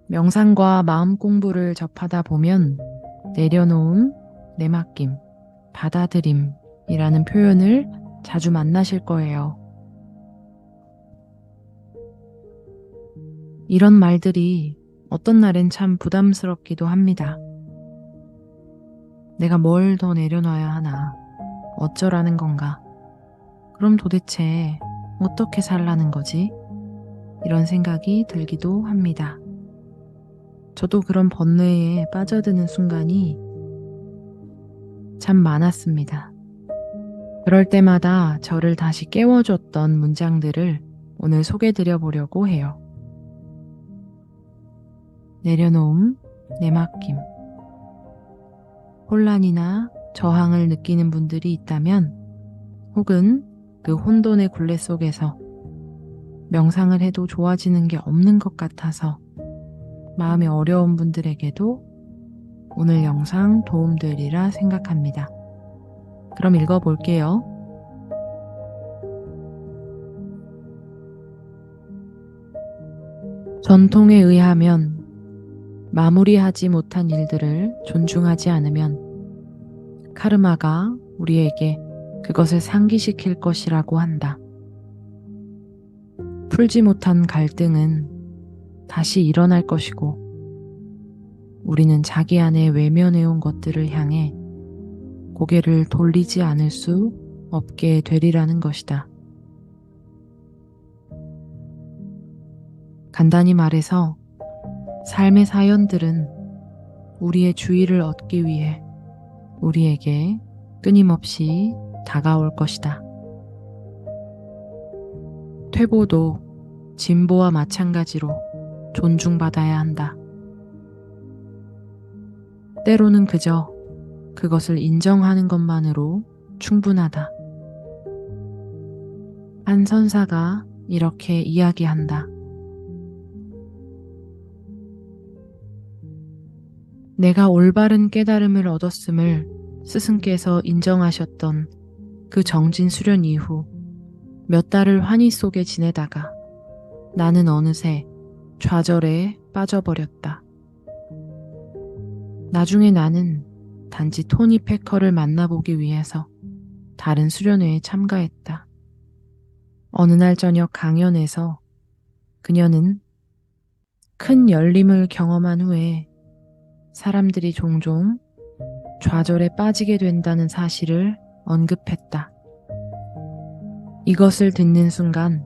명상과 마음 공부를 접하다 보면 내려놓음, 내맡김, 받아들임이라는 표현을 자주 만나실 거예요. 이런 말들이 어떤 날엔 참 부담스럽기도 합니다. 내가 뭘 더 내려놔야 하나? 어쩌라는 건가? 그럼 도대체 어떻게 살라는 거지? 이런 생각이 들기도 합니다. 저도 그런 번뇌에 빠져드는 순간이 참 많았습니다. 그럴 때마다 저를 다시 깨워줬던 문장들을 오늘 소개드려 보려고 해요. 내려놓음, 내맡김. 혼란이나 저항을 느끼는 분들이 있다면, 혹은 그 혼돈의 굴레 속에서 명상을 해도 좋아지는 게 없는 것 같아서 마음이 어려운 분들에게도 오늘 영상 도움되리라 생각합니다. 그럼 읽어볼게요. 전통에 의하면 마무리하지 못한 일들을 존중하지 않으면 카르마가 우리에게 그것을 상기시킬 것이라고 한다. 풀지 못한 갈등은 다시 일어날 것이고 우리는 자기 안에 외면해온 것들을 향해 고개를 돌리지 않을 수 없게 되리라는 것이다. 간단히 말해서 삶의 사연들은 우리의 주의를 얻기 위해 우리에게 끊임없이 다가올 것이다. 퇴보도 진보와 마찬가지로 존중받아야 한다. 때로는 그저 그것을 인정하는 것만으로 충분하다. 한 선사가 이렇게 이야기한다. 내가 올바른 깨달음을 얻었음을 스승께서 인정하셨던 그 정진 수련 이후 몇 달을 환희 속에 지내다가 나는 어느새 좌절에 빠져버렸다. 나중에 나는 단지 토니 패커를 만나보기 위해서 다른 수련회에 참가했다. 어느 날 저녁 강연에서 그녀는 큰 열림을 경험한 후에 사람들이 종종 좌절에 빠지게 된다는 사실을 언급했다. 이것을 듣는 순간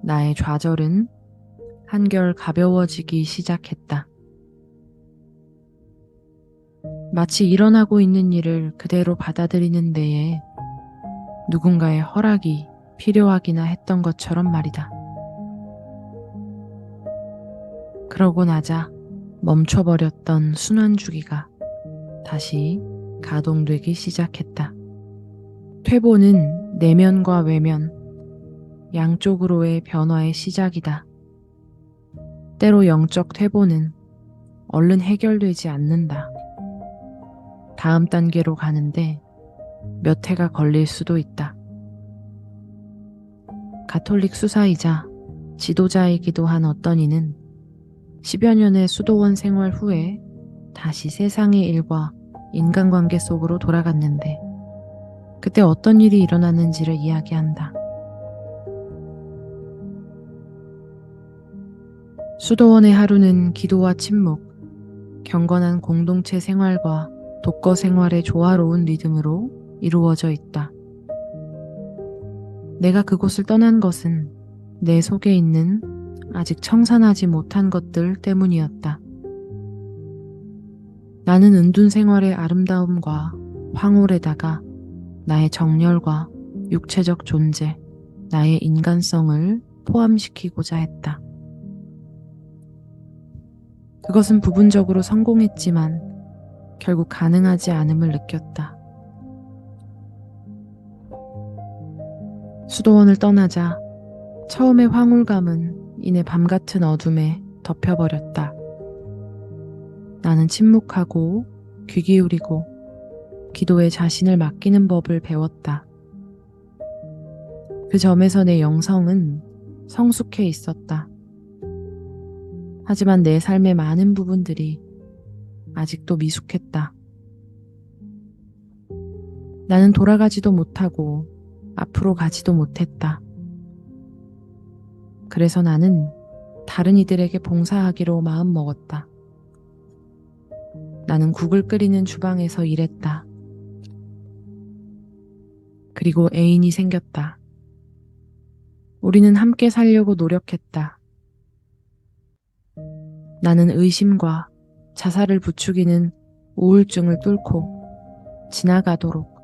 나의 좌절은 한결 가벼워지기 시작했다. 마치 일어나고 있는 일을 그대로 받아들이는 데에 누군가의 허락이 필요하기나 했던 것처럼 말이다. 그러고 나자 멈춰버렸던 순환주기가 다시 가동되기 시작했다. 퇴보는 내면과 외면, 양쪽으로의 변화의 시작이다. 때로 영적 퇴보는 얼른 해결되지 않는다. 다음 단계로 가는데 몇 해가 걸릴 수도 있다. 가톨릭 수사이자 지도자이기도 한 어떤 이는 10여 년의 수도원 생활 후에 다시 세상의 일과 인간관계 속으로 돌아갔는데 그때 어떤 일이 일어났는지를 이야기한다. 수도원의 하루는 기도와 침묵, 경건한 공동체 생활과 독거 생활의 조화로운 리듬으로 이루어져 있다. 내가 그곳을 떠난 것은 내 속에 있는 아직 청산하지 못한 것들 때문이었다. 나는 은둔 생활의 아름다움과 황홀에다가 나의 정열과 육체적 존재, 나의 인간성을 포함시키고자 했다. 그것은 부분적으로 성공했지만 결국 가능하지 않음을 느꼈다. 수도원을 떠나자 처음의 황홀감은 이내 밤같은 어둠에 덮여버렸다. 나는 침묵하고 귀 기울이고 기도에 자신을 맡기는 법을 배웠다. 그 점에서 내 영성은 성숙해 있었다. 하지만 내 삶의 많은 부분들이 아직도 미숙했다. 나는 돌아가지도 못하고 앞으로 가지도 못했다. 그래서 나는 다른 이들에게 봉사하기로 마음먹었다. 나는 국을 끓이는 주방에서 일했다. 그리고 애인이 생겼다. 우리는 함께 살려고 노력했다. 나는 의심과 자살을 부추기는 우울증을 뚫고 지나가도록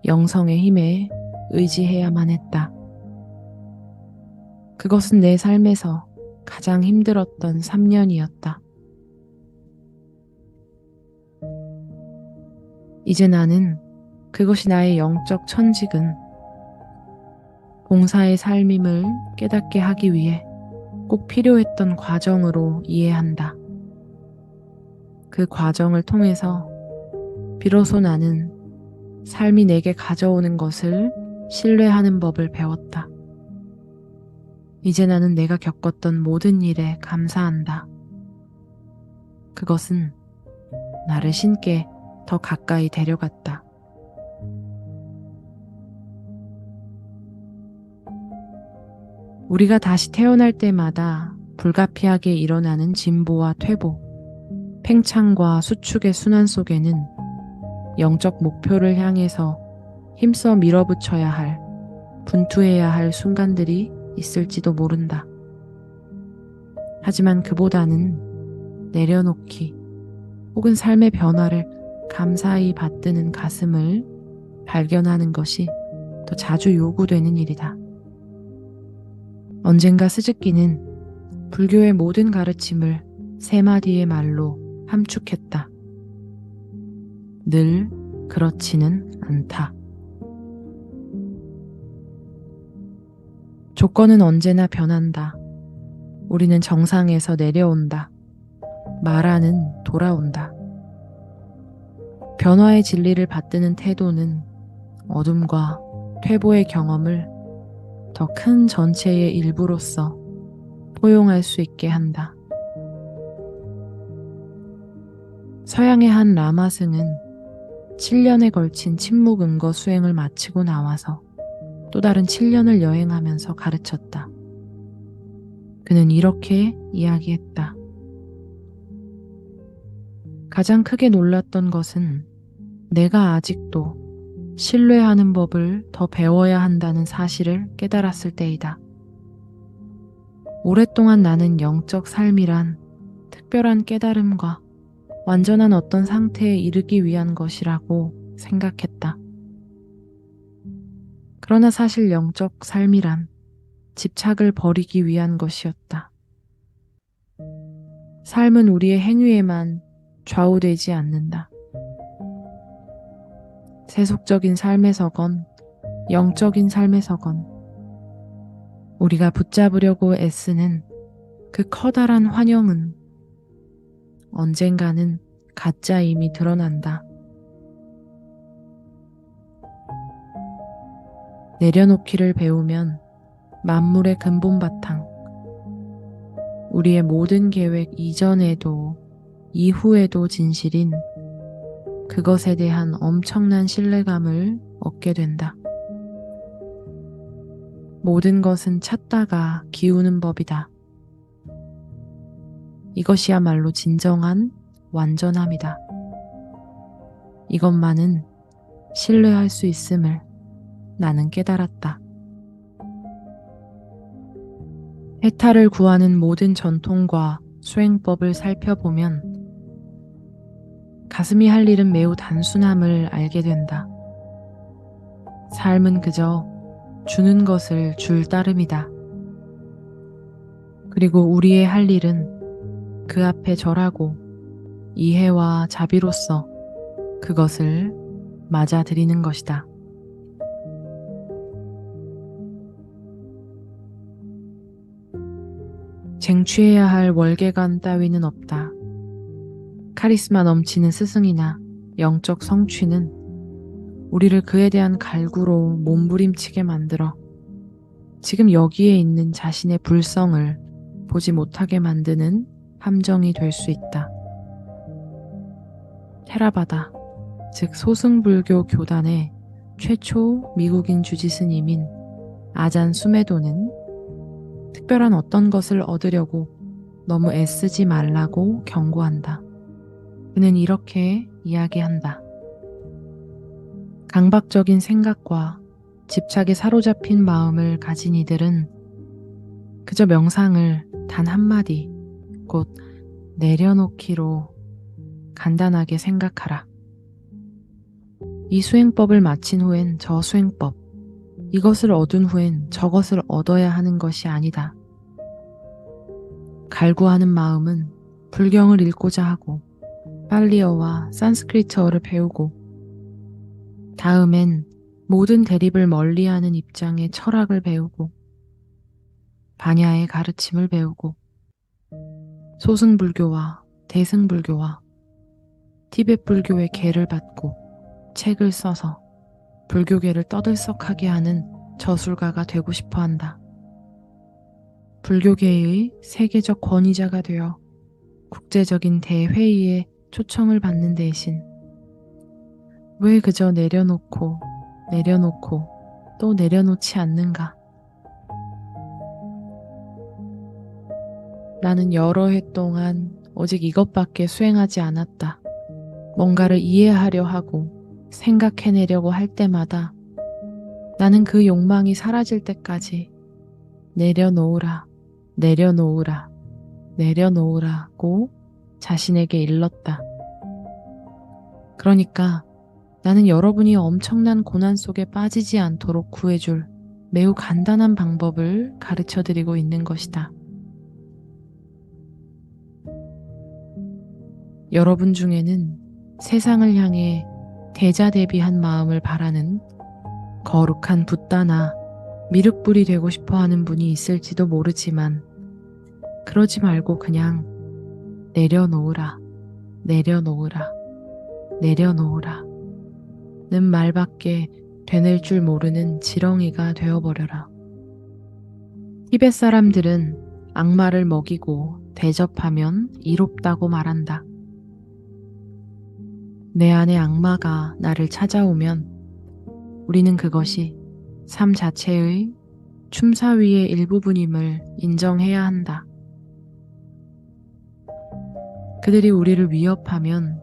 영성의 힘에 의지해야만 했다. 그것은 내 삶에서 가장 힘들었던 3년이었다. 이제 나는 그것이 나의 영적 천직은 봉사의 삶임을 깨닫게 하기 위해 꼭 필요했던 과정으로 이해한다. 그 과정을 통해서 비로소 나는 삶이 내게 가져오는 것을 신뢰하는 법을 배웠다. 이제 나는 내가 겪었던 모든 일에 감사한다. 그것은 나를 신께 더 가까이 데려갔다. 우리가 다시 태어날 때마다 불가피하게 일어나는 진보와 퇴보, 팽창과 수축의 순환 속에는 영적 목표를 향해서 힘써 밀어붙여야 할, 분투해야 할 순간들이 있을지도 모른다. 하지만 그보다는 내려놓기 혹은 삶의 변화를 감사히 받드는 가슴을 발견하는 것이 더 자주 요구되는 일이다. 언젠가 스즈키는 불교의 모든 가르침을 3마디의 말로 함축했다. 늘 그렇지는 않다. 조건은 언제나 변한다. 우리는 정상에서 내려온다. 마라는 돌아온다. 변화의 진리를 받드는 태도는 어둠과 퇴보의 경험을 더 큰 전체의 일부로서 포용할 수 있게 한다. 서양의 한 라마승은 7년에 걸친 침묵응거 수행을 마치고 나와서 또 다른 7년을 여행하면서 가르쳤다. 그는 이렇게 이야기했다. 가장 크게 놀랐던 것은 내가 아직도 신뢰하는 법을 더 배워야 한다는 사실을 깨달았을 때이다. 오랫동안 나는 영적 삶이란 특별한 깨달음과 완전한 어떤 상태에 이르기 위한 것이라고 생각했다. 그러나 사실 영적 삶이란 집착을 버리기 위한 것이었다. 삶은 우리의 행위에만 좌우되지 않는다. 세속적인 삶에서건 영적인 삶에서건 우리가 붙잡으려고 애쓰는 그 커다란 환영은 언젠가는 가짜임이 드러난다. 내려놓기를 배우면 만물의 근본 바탕, 우리의 모든 계획 이전에도 이후에도 진실인 그것에 대한 엄청난 신뢰감을 얻게 된다. 모든 것은 찾다가 기우는 법이다. 이것이야말로 진정한 완전함이다. 이것만은 신뢰할 수 있음을 나는 깨달았다. 해탈을 구하는 모든 전통과 수행법을 살펴보면 가슴이 할 일은 매우 단순함을 알게 된다. 삶은 그저 주는 것을 줄 따름이다. 그리고 우리의 할 일은 그 앞에 절하고 이해와 자비로써 그것을 맞아들이는 것이다. 쟁취해야 할 월계관 따위는 없다. 카리스마 넘치는 스승이나 영적 성취는 우리를 그에 대한 갈구로 몸부림치게 만들어 지금 여기에 있는 자신의 불성을 보지 못하게 만드는 함정이 될 수 있다. 테라바다, 즉 소승불교 교단의 최초 미국인 주지스님인 아잔 수메도는 특별한 어떤 것을 얻으려고 너무 애쓰지 말라고 경고한다. 그는 이렇게 이야기한다. 강박적인 생각과 집착에 사로잡힌 마음을 가진 이들은 그저 명상을 단 한마디, 곧 내려놓기로 간단하게 생각하라. 이 수행법을 마친 후엔 저 수행법, 이것을 얻은 후엔 저것을 얻어야 하는 것이 아니다. 갈구하는 마음은 불경을 읽고자 하고 팔리어와 산스크리트어를 배우고 다음엔 모든 대립을 멀리하는 입장의 철학을 배우고 반야의 가르침을 배우고 소승불교와 대승불교와 티베트 불교의 계를 받고 책을 써서 불교계를 떠들썩하게 하는 저술가가 되고 싶어 한다. 불교계의 세계적 권위자가 되어 국제적인 대회의에 초청을 받는 대신 왜 그저 내려놓고 또 내려놓지 않는가? 나는 여러 해 동안 오직 이것밖에 수행하지 않았다. 뭔가를 이해하려 하고 생각해내려고 할 때마다 나는 그 욕망이 사라질 때까지 내려놓으라, 내려놓으라, 내려놓으라고 자신에게 일렀다. 그러니까 나는 여러분이 엄청난 고난 속에 빠지지 않도록 구해줄 매우 간단한 방법을 가르쳐드리고 있는 것이다. 여러분 중에는 세상을 향해 대자대비한 마음을 바라는 거룩한 붓다나 미륵불이 되고 싶어 하는 분이 있을지도 모르지만 그러지 말고 그냥 내려놓으라, 내려놓으라, 내려놓으라 는 말밖에 되낼 줄 모르는 지렁이가 되어버려라. 티베트 사람들은 악마를 먹이고 대접하면 이롭다고 말한다. 내 안의 악마가 나를 찾아오면 우리는 그것이 삶 자체의 춤사위의 일부분임을 인정해야 한다. 그들이 우리를 위협하면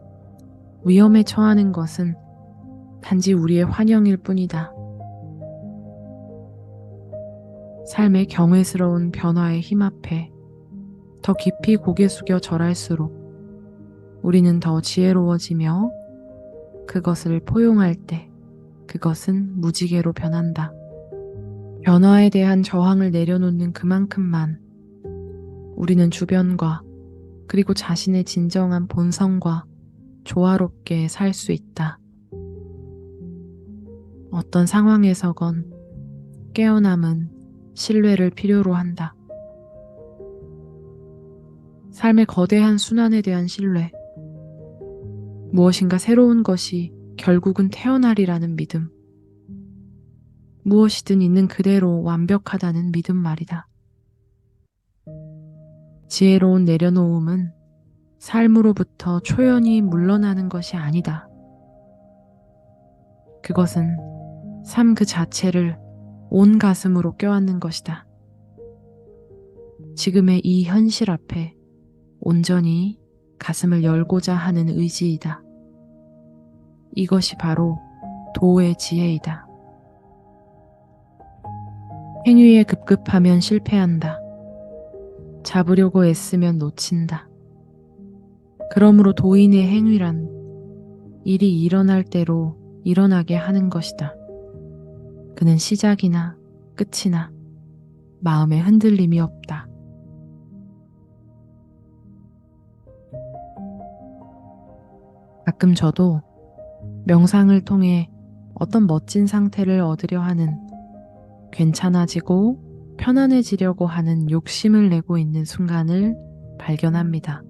위험에 처하는 것은 단지 우리의 환영일 뿐이다. 삶의 경외스러운 변화의 힘 앞에 더 깊이 고개 숙여 절할수록 우리는 더 지혜로워지며 그것을 포용할 때 그것은 무지개로 변한다. 변화에 대한 저항을 내려놓는 그만큼만 우리는 주변과 그리고 자신의 진정한 본성과 조화롭게 살 수 있다. 어떤 상황에서건 깨어남은 신뢰를 필요로 한다. 삶의 거대한 순환에 대한 신뢰, 무엇인가 새로운 것이 결국은 태어나리라는 믿음, 무엇이든 있는 그대로 완벽하다는 믿음 말이다. 지혜로운 내려놓음은 삶으로부터 초연히 물러나는 것이 아니다. 그것은 삶 그 자체를 온 가슴으로 껴안는 것이다. 지금의 이 현실 앞에 온전히 가슴을 열고자 하는 의지이다. 이것이 바로 도의 지혜이다. 행위에 급급하면 실패한다. 잡으려고 애쓰면 놓친다. 그러므로 도인의 행위란 일이 일어날 대로 일어나게 하는 것이다. 그는 시작이나 끝이나 마음에 흔들림이 없다. 가끔 저도 명상을 통해 어떤 멋진 상태를 얻으려 하는 괜찮아지고 편안해지려고 하는 욕심을 내고 있는 순간을 발견합니다.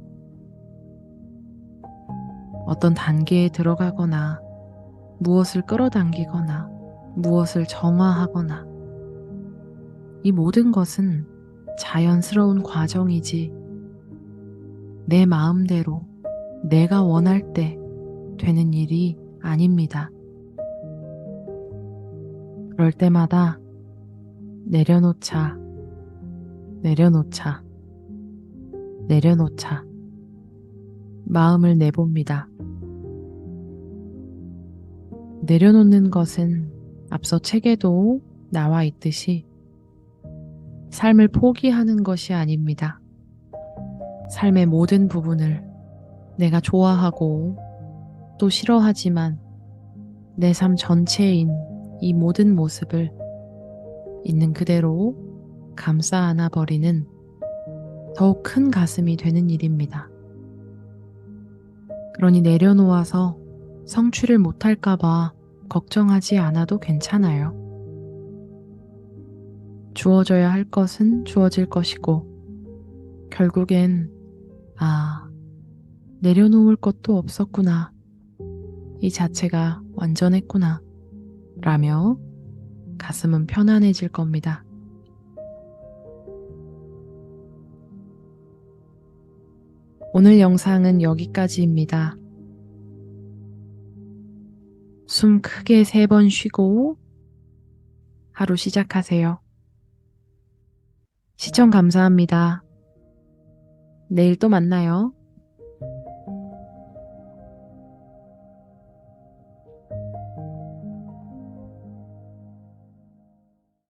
어떤 단계에 들어가거나 무엇을 끌어당기거나 무엇을 정화하거나 이 모든 것은 자연스러운 과정이지 내 마음대로 내가 원할 때 되는 일이 아닙니다. 그럴 때마다 내려놓자, 내려놓자, 내려놓자. 마음을 내봅니다. 내려놓는 것은 앞서 책에도 나와 있듯이 삶을 포기하는 것이 아닙니다. 삶의 모든 부분을 내가 좋아하고 또 싫어하지만 내 삶 전체인 이 모든 모습을 있는 그대로 감싸 안아버리는 더욱 큰 가슴이 되는 일입니다. 그러니 내려놓아서 성취를 못할까봐 걱정하지 않아도 괜찮아요. 주어져야 할 것은 주어질 것이고, 결국엔, 내려놓을 것도 없었구나. 이 자체가 완전했구나. 라며 가슴은 편안해질 겁니다. 오늘 영상은 여기까지입니다. 숨 크게 3번 쉬고 하루 시작하세요. 시청 감사합니다. 내일 또 만나요.